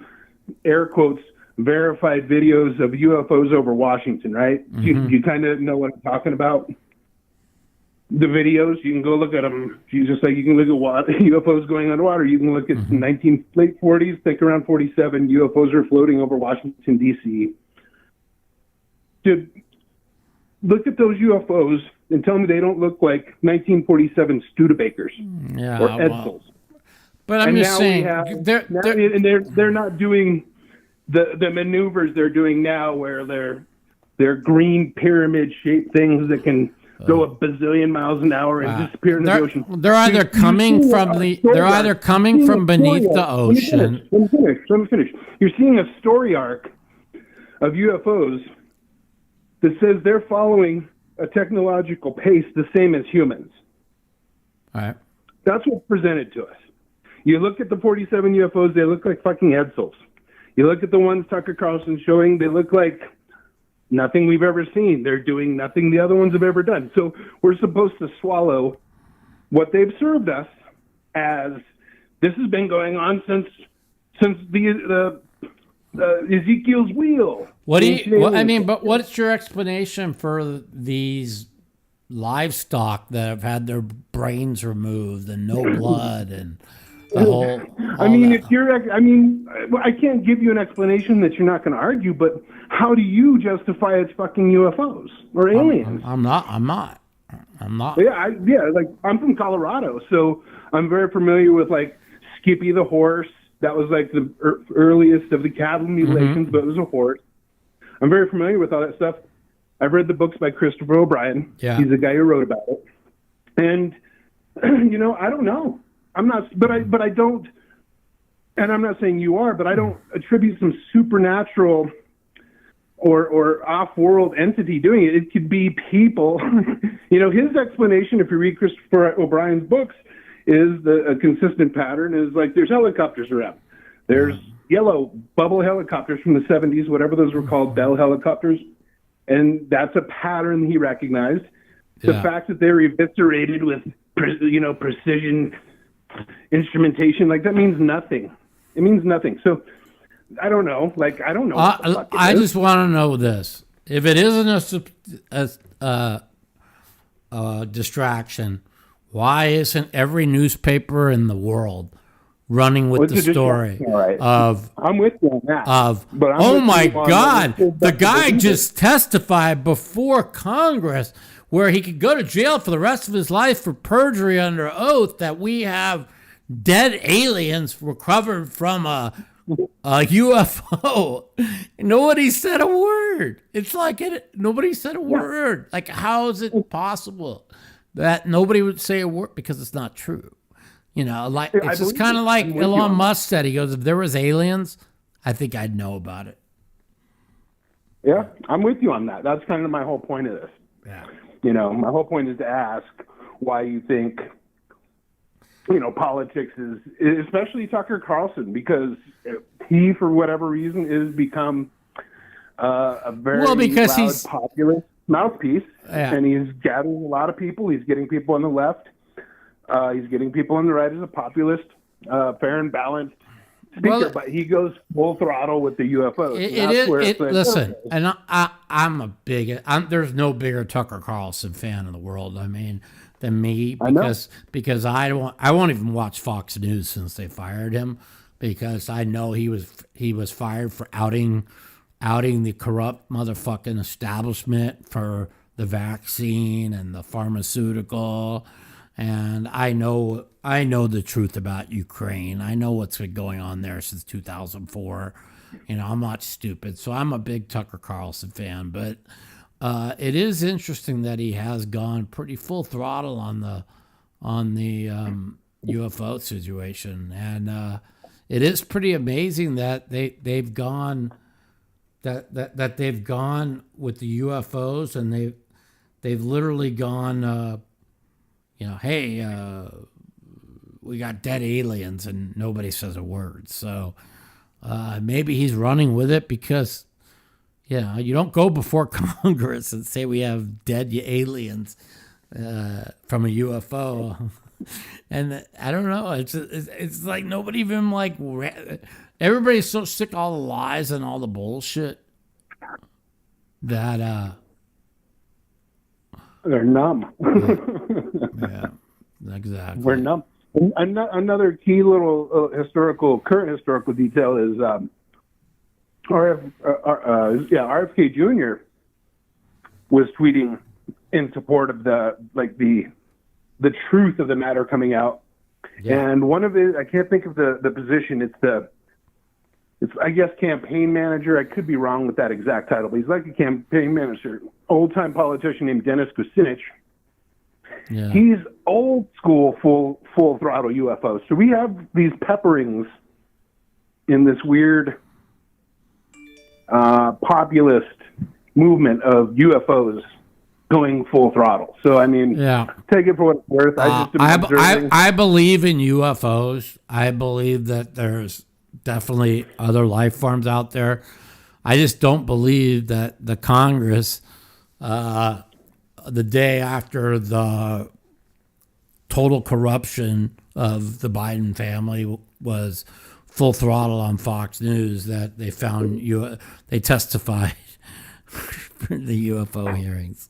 Speaker 8: air quotes, verified videos of UFOs over Washington, right? Mm-hmm. You kind of know what I'm talking about. The videos, you can go look at them. Just like you can look at UFOs going underwater. You can look at late 40s, think around 47, UFOs are floating over Washington, D.C. Dude, look at those UFOs and tell me they don't look like 1947 Studebakers or Edsels.
Speaker 2: But I'm just saying,
Speaker 8: they're not doing the maneuvers they're doing now, where they're green pyramid-shaped things that can go a bazillion miles an hour and disappear in the ocean.
Speaker 2: They're either coming from beneath the ocean.
Speaker 8: Let me finish. You're seeing a story arc of UFOs that says they're following a technological pace the same as humans.
Speaker 2: All right.
Speaker 8: That's what's presented to us. You look at the 47 UFOs, they look like fucking Edsels. You look at the ones Tucker Carlson's showing, they look like nothing we've ever seen. They're doing nothing the other ones have ever done. So we're supposed to swallow what they've served us as this has been going on since the Ezekiel's wheel.
Speaker 2: But what's your explanation for these livestock that have had their brains removed and no blood and the whole?
Speaker 8: I can't give you an explanation that you're not going to argue, but how do you justify it's fucking UFOs or aliens?
Speaker 2: I'm not.
Speaker 8: Yeah, like I'm from Colorado, so I'm very familiar with like Skippy the horse. That was like the earliest of the cattle mutilations, but it was a horse. I'm very familiar with all that stuff. I've read the books by Christopher O'Brien.
Speaker 2: Yeah.
Speaker 8: He's the guy who wrote about it. And, I don't know. I'm not, but I don't, and I'm not saying you are, but I don't attribute some supernatural or off-world entity doing it. It could be people. His explanation, if you read Christopher O'Brien's books, is a consistent pattern is like there's helicopters around. There's yellow bubble helicopters from the 70s, whatever those were called, Bell helicopters. And that's a pattern he recognized. The fact that they're eviscerated with, precision instrumentation, like that means nothing. It means nothing. So I don't know. I don't know.
Speaker 2: I just want to know this. If it isn't a distraction, why isn't every newspaper in the world running with the story of.
Speaker 8: I'm with you on that.
Speaker 2: But oh my God, the guy just testified before Congress where he could go to jail for the rest of his life for perjury under oath that we have dead aliens recovered from a UFO. Nobody said a word. It's like nobody said a word. Like, how is it possible that nobody would say a word? Because it's not true. You know, like it's just kind of like Elon Musk said. He goes, if there was aliens, I think I'd know about it.
Speaker 8: Yeah, I'm with you on that. That's kind of my whole point of this.
Speaker 2: Yeah.
Speaker 8: You know, my whole point is to ask why you think, you know, politics is, especially Tucker Carlson, because he, for whatever reason, is become a very loud, populist mouthpiece, and he's gathering a lot of people. He's getting people on the left. He's getting people on the right as a populist, fair and balanced speaker, but he goes full throttle with the UFOs.
Speaker 2: Listen, and I'm a big. There's no bigger Tucker Carlson fan in the world. I mean, than me, because I won't even watch Fox News since they fired him, because I know he was fired for outing the corrupt motherfucking establishment for the vaccine and the pharmaceutical. And I know the truth about Ukraine. I know what's been going on there since 2004. You know, I'm not stupid, so I'm a big Tucker Carlson fan. But it is interesting that he has gone pretty full throttle on the UFO situation, and it is pretty amazing that they've gone that they've gone with the UFOs, and they've literally gone. You know, hey, we got dead aliens, and nobody says a word. So maybe he's running with it because, you know, you don't go before Congress and say we have dead aliens from a UFO. And I don't know. It's like nobody even like. Everybody's so sick of all the lies and all the bullshit that.
Speaker 8: They're numb.
Speaker 2: Yeah, exactly.
Speaker 8: We're numb. Another key little current historical detail is RFK Jr. was tweeting in support of the truth of the matter coming out. Yeah. And one of it, I can't think of the position. It's I guess campaign manager. I could be wrong with that exact title, but he's like a campaign manager. Old-time politician named Dennis Kucinich. Yeah. He's old school, full throttle UFO. So we have these pepperings in this weird populist movement of UFOs going full throttle. So I mean, take it for what it's worth.
Speaker 2: I believe in UFOs. I believe that there's definitely other life forms out there. I just don't believe that the Congress, the day after the total corruption of the Biden family was full throttle on Fox News, that they found they testified for the UFO hearings.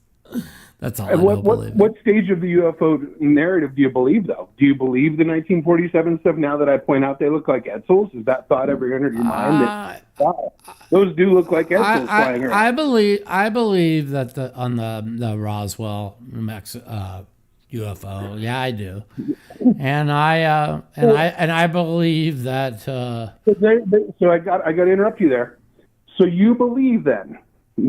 Speaker 2: That's all I believe.
Speaker 8: What stage of the UFO narrative do you believe, though? Do you believe the 1947 stuff now that I point out they look like Edsels? Is that thought ever entered your mind? Those do look like Edsels flying around.
Speaker 2: I believe that on the Roswell UFO. Yeah, I do. And I believe that.
Speaker 8: So I got to interrupt you there. So you believe then?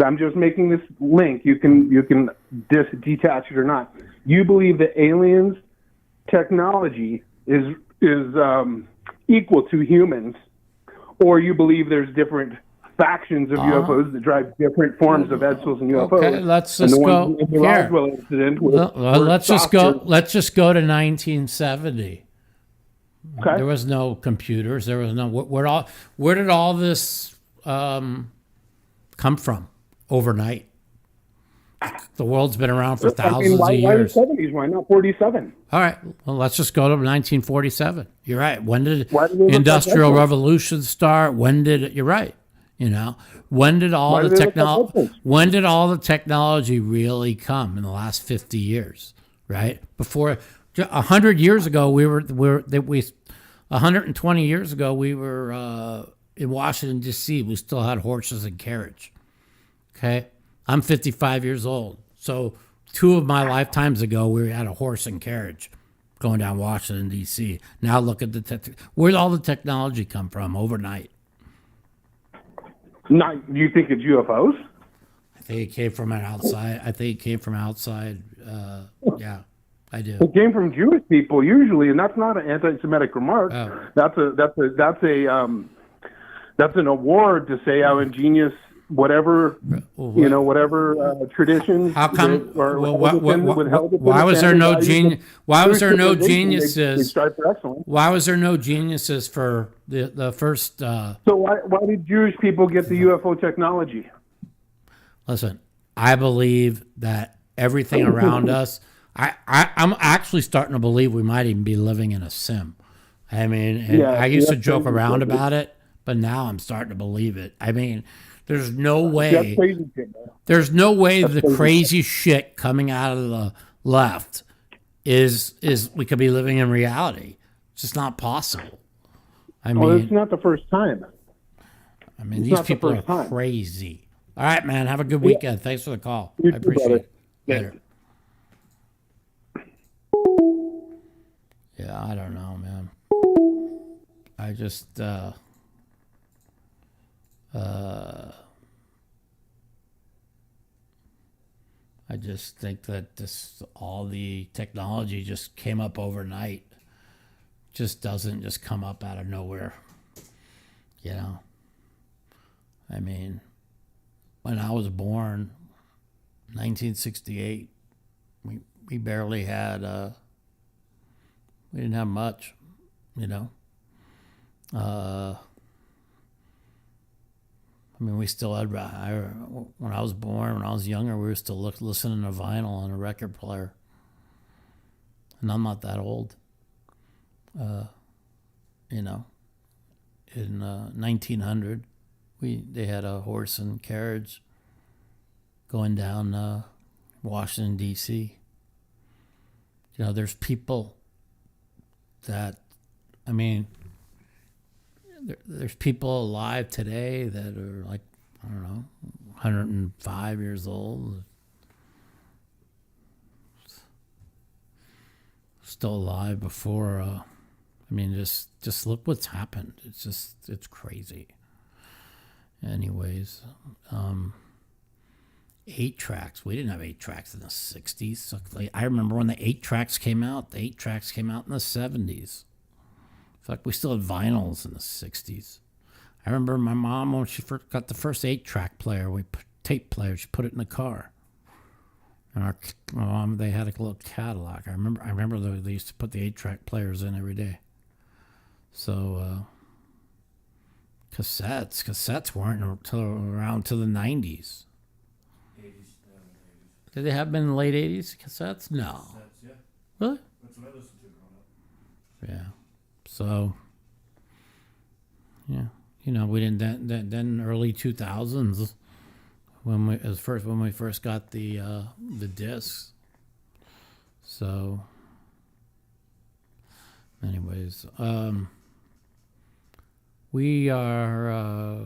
Speaker 8: I'm just making this link. You can detach it or not. You believe that aliens technology is equal to humans, or you believe there's different factions of UFOs that drive different forms of Edsels and UFOs.
Speaker 2: Okay, let's just go here. Let's just go to 1970. Okay. There was no computers. There was no where did all this come from overnight? The world's been around for thousands of years.
Speaker 8: Why the 70s? Why not 47?
Speaker 2: All right. Well, let's just go to 1947. You're right. When did Industrial Revolution start? You're right. You know, when did all the technology really come in the last 50 years? Right before 100 years ago, 120 years ago, we were in Washington, D.C. We still had horses and carriage. Okay? I'm 55 years old. So 2 of my lifetimes ago, we had a horse and carriage going down Washington, D.C. Now look at where'd all the technology come from overnight?
Speaker 8: Do you think it's UFOs?
Speaker 2: I think it came from outside. Yeah, I do.
Speaker 8: It came from Jewish people usually, and that's not an anti-Semitic remark.
Speaker 2: Oh.
Speaker 8: That's an award to say how ingenious whatever traditions.
Speaker 2: How come? Why was there no genius? Why was there no geniuses? Why was there no geniuses for the first?
Speaker 8: So why did Jewish people get the UFO technology?
Speaker 2: Listen, I believe that everything around us. I'm actually starting to believe we might even be living in a sim. I mean, I used to joke around about it, but now I'm starting to believe it. I mean, there's no way. There's no way the crazy shit coming out of the left is we could be living in reality. It's just not possible. I mean,
Speaker 8: it's not the first time.
Speaker 2: I mean, these people are crazy. All right, man. Have a good weekend. Thanks for the call. I appreciate it. Later. Yeah, I don't know, man. I just think that all the technology just came up overnight. Just doesn't just come up out of nowhere. You know? I mean, when I was born, 1968, we barely had we didn't have much, you know. I mean, we still had. When I was born, when I was younger, we were still listening to vinyl on a record player, and I'm not that old. You know, in 1900, they had a horse and carriage going down Washington, D.C. You know, there's people that, I mean, there's people alive today that are like, I don't know, 105 years old. Still alive before, I mean, just look what's happened. It's crazy. Anyways, 8 tracks. We didn't have 8 tracks in the 60s. So, I remember when the 8 tracks came out. The 8 tracks came out in the 70s. In fact, we still had vinyls in the 60s. I remember my mom, when she first got the first 8-track player, tape player, she put it in the car. And my mom, they had a little Cadillac. I remember they used to put the 8-track players in every day. So, cassettes weren't around till the 90s.
Speaker 3: 80s.
Speaker 2: Did they have been in the late 80s, cassettes? No.
Speaker 3: Cassettes, yeah.
Speaker 2: Really?
Speaker 3: That's what I listened to growing up.
Speaker 2: Yeah. So, yeah, you know, we didn't then early 2000s when we first got the discs. So, anyways, we are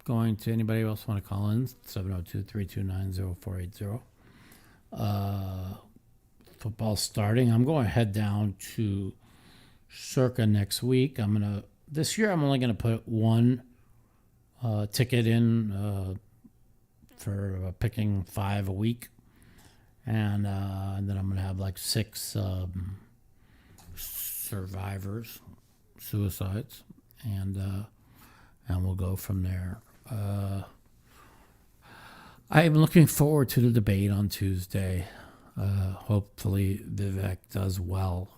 Speaker 2: going to, anybody else want to call in? 702-329-0480. Football's starting. I'm going to head down to Circa next week. This year I'm only gonna put one ticket in for picking 5 a week, and then I'm gonna have like 6 survivors, suicides, and we'll go from there. I'm looking forward to the debate on Tuesday. Hopefully Vivek does well.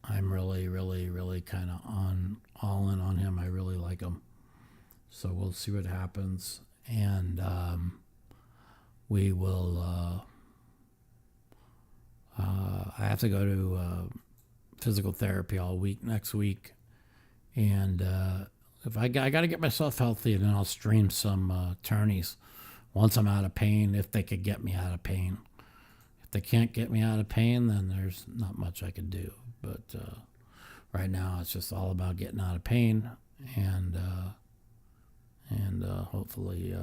Speaker 2: I'm really, really, really kind of all in on him. I really like him. So we'll see what happens. And we will, I have to go to physical therapy all week next week. And if I got to get myself healthy, and then I'll stream some tourneys once I'm out of pain, if they could get me out of pain. If they can't get me out of pain, then there's not much I can do. But right now, it's just all about getting out of pain and hopefully,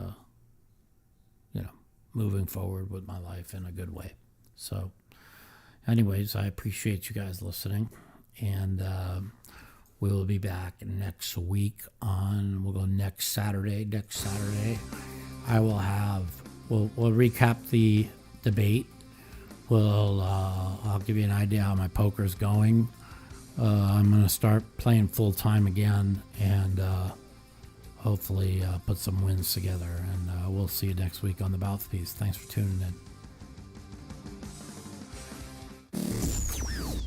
Speaker 2: moving forward with my life in a good way. So, anyways, I appreciate you guys listening, and we will be back next week we'll go next Saturday. Next Saturday, we'll recap the debate. I'll give you an idea how my poker's going. I'm going to start playing full time again, and hopefully put some wins together. And we'll see you next week on the Mouthpiece. Thanks for tuning in.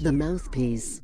Speaker 4: The Mouthpiece.